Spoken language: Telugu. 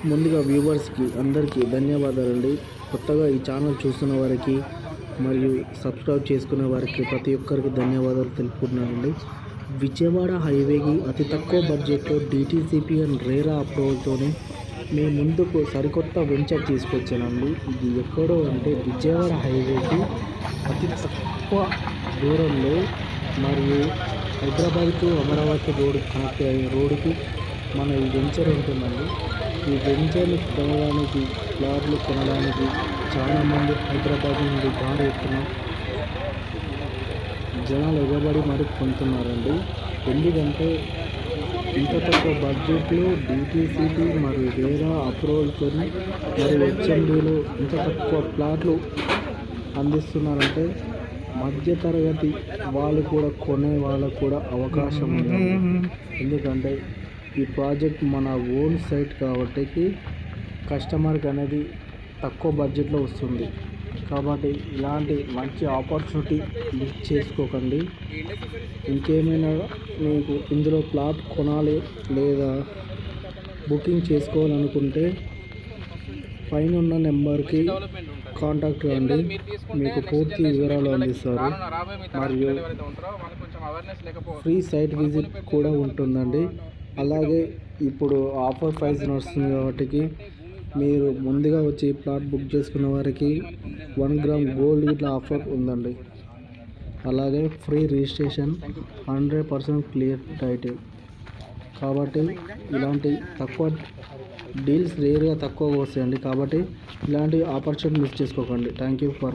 ముందుగా వ్యూవర్స్కి అందరికీ ధన్యవాదాలండి. కొత్తగా ఈ ఛానల్ చూస్తున్న వారికి మరియు సబ్స్క్రైబ్ చేసుకునే వారికి ప్రతి ఒక్కరికి ధన్యవాదాలు తెలుపుకుంటున్నానండి. విజయవాడ హైవేకి అతి తక్కువ బడ్జెట్లో DTCP అండ్ రేరా అప్రూవల్తోనే మీ ముందుకు సరికొత్త వెంచర్ తీసుకొచ్చానండి. ఇది ఎక్కడో అంటే విజయవాడ హైవేకి అతి తక్కువ దూరంలో మరియు Hyderabad to Amaravati road connect అయ్యే రోడ్డుకి మన ఈ వెంచర్ ఉంటుందండి. ఈ వెంచర్ని కొనడానికి, ప్లాట్లు కొనడానికి చాలామంది హైదరాబాద్ నుండి భారీ ఎత్తున జనాలు ఎగబడి మరి కొంటున్నారండి. ఎందుకంటే ఇంత తక్కువ బడ్జెట్లో DTCP మరియు రేరా అప్రూవల్తో మరియు HMDలో ఇంత తక్కువ ప్లాట్లు అందిస్తున్నారంటే మధ్యతరగతి వాళ్ళు కూడా కొనే వాళ్ళకు కూడా అవకాశం ఉంది. ఎందుకంటే ఈ ప్రాజెక్ట్ మన ఓన్ సైట్ కాబట్టి కస్టమర్కి అనేది తక్కువ బడ్జెట్లో వస్తుంది. కాబట్టి ఇలాంటి మంచి ఆపర్చునిటీ మిస్ చేసుకోకండి. ఇంకేమైనా మీకు ఇందులో ప్లాట్ కొనాలి లేదా బుకింగ్ చేసుకోవాలనుకుంటే పైన ఉన్న నెంబర్కి కాంటాక్ట్ కండి. మీకు పూర్తి వివరాలు అందిస్తారు మరియు ఫ్రీ సైట్ విజిట్ కూడా ఉంటుందండి. అలాగే ఇప్పుడు ఆఫర్ ప్రైస్ నడుస్తుంది కాబట్టి మీరు ముందుగా వచ్చి ప్లాట్ బుక్ చేసుకున్న వారికి 1 గ్రామ్ గోల్డ్ ఇట్లా ఆఫర్ ఉందండి. అలాగే ఫ్రీ రిజిస్ట్రేషన్, 100% క్లియర్ టైటిల్. కాబట్టి ఇలాంటి తక్కువ డీల్స్ రేర్గా తక్కువ వస్తాయండి. కాబట్టి ఇలాంటి ఆపర్చునిటీ మిస్ చేసుకోకండి. Thank you for